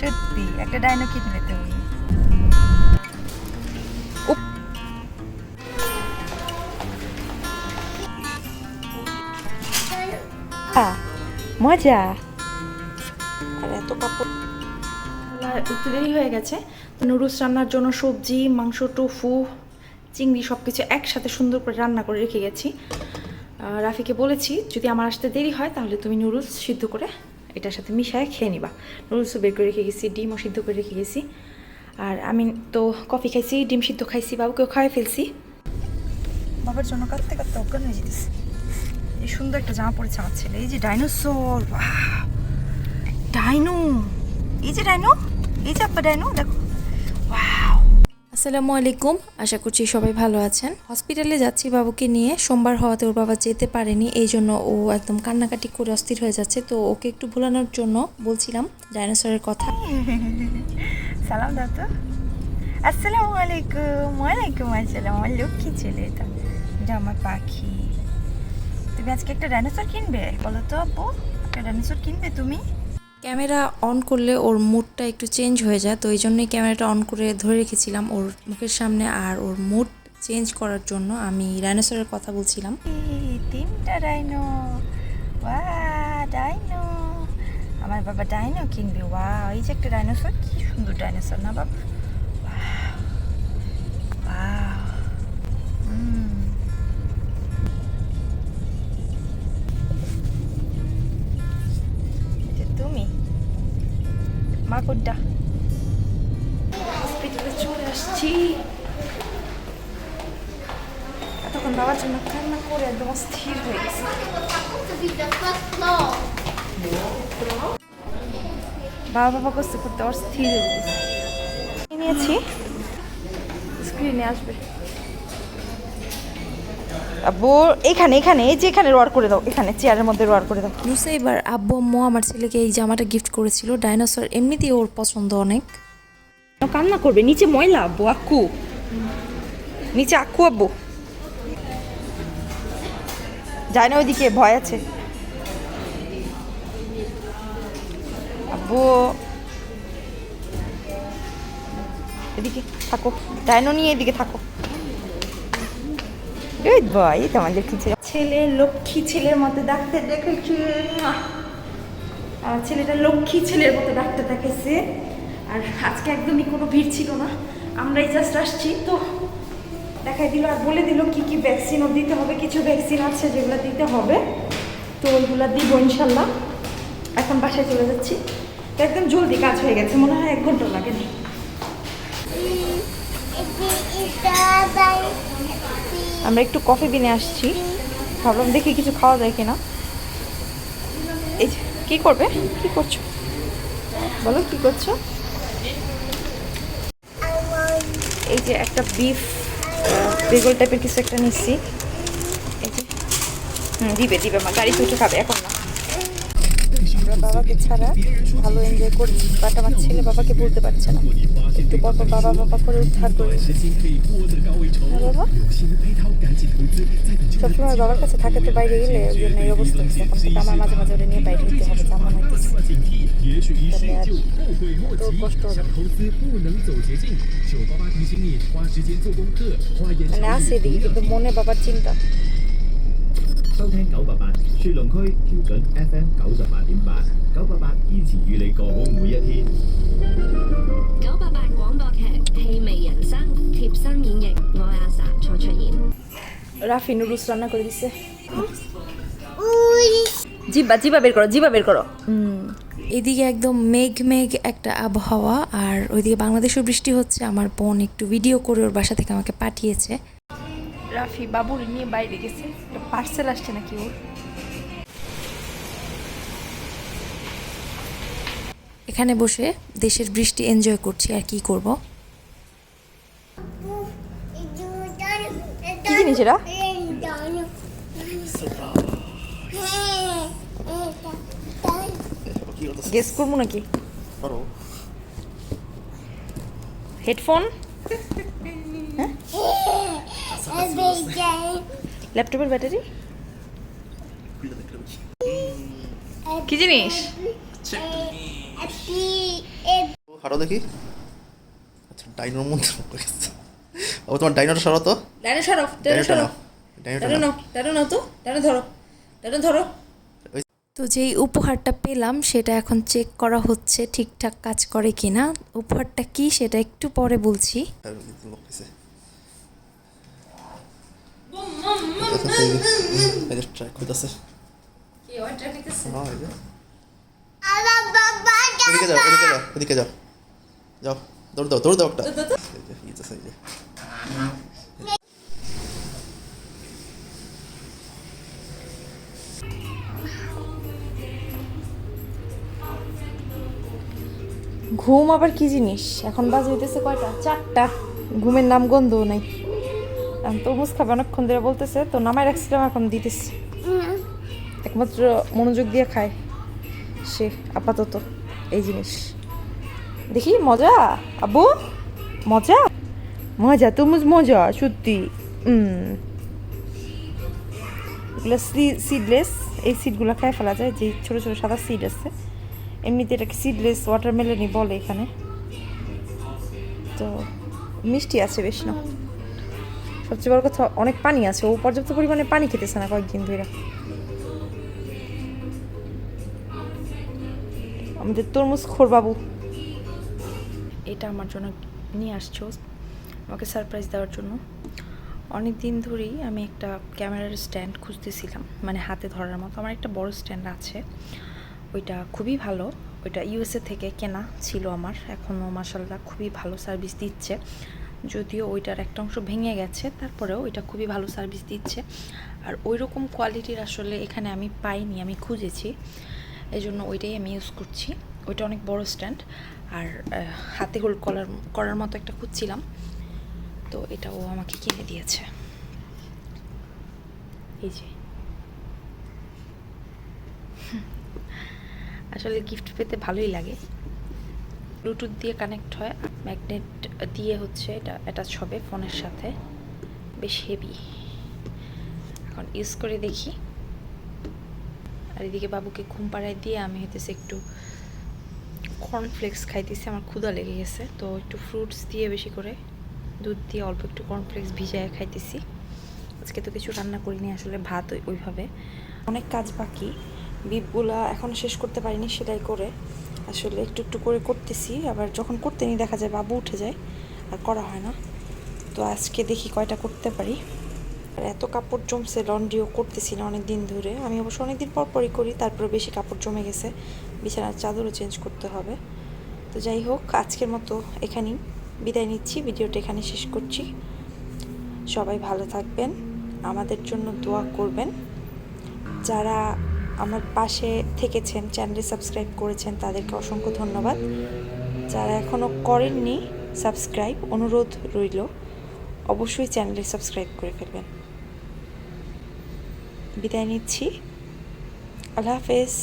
সত্যি একটা ডাইনো কিনবে তুমি। মজা। আর এত কাপড় একটু দেরি হয়ে গেছে। নুডলস রান্নার জন্য সবজি, মাংস, টোফু, চিংড়ি সব কিছু একসাথে সুন্দর করে রান্না করে রেখে গেছি। রাফিকে বলেছি যদি আমার আসতে দেরি হয় তাহলে তুমি নুডলস সিদ্ধ করে এটার সাথে মিশায় খেয়ে নিবা। নুডলসও বের করে রেখে গেছি, ডিমও সিদ্ধ করে রেখে গেছি। আর আমি তো কফি খাইছি, ডিম সিদ্ধ খাইছি, বাবুকেও খাওয়াই ফেলছি। বাবার জন্য কাঁদতে কাঁদতে অজ্ঞান হয়ে যেতেছে। এই সুন্দর একটা জামা পড়েছে আমার ছেলে। এই যে ডাইনোসর, ডাইনো, এই যে ডাইনো, এই যে আব্বা ডাইনো, দেখো। আসসালামু আলাইকুম, আশা করছি সবাই ভালো আছেন। হসপিটালে যাচ্ছি বাবুকে নিয়ে। সোমবার হওয়াতে ওর বাবা যেতে পারেনি, এই জন্য ও একদম কান্নাকাটি করে অস্থির হয়ে যাচ্ছে। তো ওকে একটু ভোলানোর জন্য বলছিলাম ডাইনোসরের কথা। সালাম দাও তো। আসসালামু আলাইকুম। ওয়ালাইকুম আসসালাম। আমার লক্ষ্মী ছেলে এটা, এটা আমার পাখি। তুমি আজকে একটা ডাইনোসর কিনবে বলো তো আব্বু? একটা ডাইনোসর কিনবে তুমি? ক্যামেরা অন করলে ওর মুডটা একটু চেঞ্জ হয়ে যায়, তো এই জন্যই ক্যামেরাটা অন করে ধরে রেখেছিলাম ওর মুখের সামনে। আর ওর মুড চেঞ্জ করার জন্য আমি ডাইনোসরের কথা বলছিলাম। তিনটা ডাইনো, ডাইনো। আমার বাবা ডাইনো কিনবে। এই যে একটা ডাইনোসর, কি সুন্দর ডাইনোসর না বাবা? তুমি মা কোনটা? হসপিটালে চলে আসছি। এতক্ষণ বাবার জন্য কান্না করে একদম স্থির হয়ে গেছে। বাবা করতে করতে অস্থির হয়ে গেছে। নিয়েছি, স্ক্রিনে আসবে। আব্বু এখানে এখানে এই যে এখানে রোয়ার করে দাও, এখানে চেয়ারের মধ্যে রোয়ার করে দাও। নুসাইবার আব্বু আম্মু আমার ছেলেকে এই জামাটা গিফট করেছিল। ডাইনোসর এমনিতেই ওর পছন্দ অনেক। কান্না করবে, নিচে ময়লা আব্বু, আক্কু নিচে, আক্কু আব্বু যায় না ওইদিকে, ভয় আছে আব্বু। এদিকে থাকো, ডাইনো নিয়ে এদিকে থাকো। গুড বয়, তোমাদের কি ছেলে লক্ষ্মী ছেলের মতো ডাক্তার দেখেছি। আমার ছেলেটা লক্ষ্মী ছেলের মতো ডাক্তার দেখাইছে। আর আজকে একদমই কোনো ভিড় ছিল না, আমরাই জাস্ট আসছি তো দেখাই দিল আর বলে দিল কি কি ভ্যাকসিনও দিতে হবে। কিছু ভ্যাকসিন আছে যেগুলো দিতে হবে, তো ওইগুলো দিব ইনশাল্লাহ। এখন বাসায় চলে যাচ্ছি, তো একদম জলদি কাজ হয়ে গেছে, মনে হয় 1 ঘন্টা লাগেনি। আমরা একটু কফি বিনে আসছি, ভাবলাম দেখি কিছু খাওয়া যায় কিনা। এই যে কী করবে, কি করছো বলো, কি করছো? এই যে একটা বিফ বেগল টাইপের কিছু একটা নিচ্ছি। এই যে দিবে দিবে, আমার গাড়িতে উঠে খাবে, এখন না। আমরা বাবাকে ছাড়া ভালো এনজয় করছি, বাট আমার ছেলে বাবাকে বলতে পারছে না। একটু পর পর বাবা বাবা করে উদ্ধার করে বাবা সবসময় বাবার কাছে থাকে, তো বাইরে গেলে ওই জন্য এই অবস্থা হচ্ছে। এখন থেকে আমার মাঝে মাঝে ওটা নিয়ে বাইরে নিতে হবে, যেমন হইতেছে। তো কষ্ট হবে, মানে আছে এদিকে কিন্তু মনে বাবার চিন্তা। 收聽988雪龍區標準 FM 98.8 988依前與你過好每一天。988廣播劇氣味人生貼身演繹，我係阿 sa 蔡卓妍。 রাফি নুডলস রান্না করে দিছে। জিবা জিবা বের করো, জিবা বের করো। এদিকে একদম মেঘ মেঘ একটা আবহাওয়া, আর ওইদিকে বাংলাদেশেও বৃষ্টি হচ্ছে। আমার বোন একটু ভিডিও করে ওর বাসা থেকে আমাকে পাঠিয়েছে। রাফি বাবুর নিয়ে বাইরে গেছে, পার্সেল আসছে নাকি ওর। এখানে বসে দেশের বৃষ্টি এনজয় করছি, আর কি করব। কি জিনিস এটা? গেস করবো নাকি? হেডফোন, ল্যাপটপের ব্যাটারি, কি জিনিস? হাঁটো দেখি। আচ্ছা ডাইনোর মধ্যে ও তোমার ডাইনোটা সরাও তো। ডাইনো সরো, ডাইনো সরো, ডাইনো নাও তো, ডাইনো ধরো, ডাইনো ধরো। তো যেই উপহারটা পেলাম সেটা এখন চেক করা হচ্ছে ঠিকঠাক কাজ করে কিনা। উপহারটা কি সেটা একটু পরে বলছি। ট্র্যাক হইতাছে। কি ওই ট্র্যাক নিতেছে? ওদিকে যাও, ওদিকে যাও, ওদিকে যাও, যাও, দৌড় দাও, দৌড় দাও একটা। এই যে ঘুম আবার কি জিনিস? এখন বাজে হইতেছে কয়টা? 4টা। ঘুমের নাম গন্ধও নাই। আমি তরমুজ খাবে অনেকক্ষণ ধরে বলতেছে, তো নামাই রাখছিলাম, এখন দিতেছি। একমাত্র মনোযোগ দিয়ে খায় সে আপাতত এই জিনিস। দেখি মজা আব্বু, মজা মজা, তরমুজ মজা সত্যি। এগুলো সিডলেস, এই সিডগুলো খায় ফেলা যায়, যে ছোটো ছোটো সাদা সিড আছে। এমনিতে এটাকে সিডলেস ওয়াটারমেলনই বলে এখানে। তো মিষ্টি আছে বেশ না। সবচেয়ে বড় কথা অনেক পানি আছে, ও পর্যাপ্ত পরিমাণে পানি খেতেছে না কয়েকদিন ধরে। আমাদের তরমুজ খোর বাবু এটা আমার জন্য নিয়ে আসছো, আমাকে সারপ্রাইজ দেওয়ার জন্য। অনেক দিন ধরেই আমি একটা ক্যামেরার স্ট্যান্ড খুঁজতেছিলাম, মানে হাতে ধরার মতো। আমার একটা বড় স্ট্যান্ড আছে, ওইটা খুবই ভালো। ওইটা ইউএসএ থেকে কেনা ছিল আমার, এখনও মাশাআল্লাহ খুবই ভালো সার্ভিস দিচ্ছে। যদিও ওইটার একটা অংশ ভেঙে গেছে, তারপরেও ওইটা খুবই ভালো সার্ভিস দিচ্ছে। আর ওই রকম কোয়ালিটির আসলে এখানে আমি পাইনি, আমি খুঁজেছি, এই জন্য ওইটাই আমি ইউজ করছি। ওইটা অনেক বড় স্ট্যান্ড, আর হাতে হোল্ড করার মতো একটা খুঁজছিলাম, তো এটা ও আমাকে কিনে দিয়েছে। এই যে আসলে গিফট পেতে ভালোই লাগে। ব্লুটুথ দিয়ে কানেক্ট হয়, ম্যাগনেট দিয়ে হচ্ছে এটা অ্যাটাচ হবে ফোনের সাথে, বেশ হেভি। এখন ইউজ করে দেখি। আর এদিকে বাবুকে ঘুম পাড়ায় দিয়ে আমি হইতেছে একটু কর্নফ্লেক্স খাইতেছি, আমার ক্ষুধা লেগে গেছে, তো একটু ফ্রুটস দিয়ে বেশি করে দুধ দিয়ে অল্প একটু কর্নফ্লেক্স ভিজায় খাইতেছি। আজকে তো কিছু রান্না করিনি আসলে, ভাত ওইভাবে। অনেক কাজ বাকি, বিপগুলা এখন শেষ করতে পারিনি সেলাই করে, আসলে একটু একটু করে করতেছি। আবার যখন করতে নিই দেখা যায় বাবু উঠে যায়, আর করা হয় না। তো আজকে দেখি কয়টা করতে পারি। আর এত কাপড় জমছে, লন্ড্রিও করতেছি না অনেক দিন ধরে। আমি অবশ্য অনেক দিন পরই করি, তারপরে বেশি কাপড় জমে গেছে, বিছানার চাদরও চেঞ্জ করতে হবে। তো যাই হোক, আজকের মতো এখানেই বিদায় নিচ্ছি, ভিডিওটা এখানে শেষ করছি। সবাই ভালো থাকবেন, আমাদের জন্য দোয়া করবেন। যারা আমার পাশে থেকেছেন, চ্যানেলে সাবস্ক্রাইব করেছেন, তাদেরকে অসংখ্য ধন্যবাদ। যারা এখনও করেননি সাবস্ক্রাইব, অনুরোধ রইল অবশ্যই চ্যানেলে সাবস্ক্রাইব করে ফেলবেন। বিদায় নিচ্ছি, আল্লাহ হাফেজ।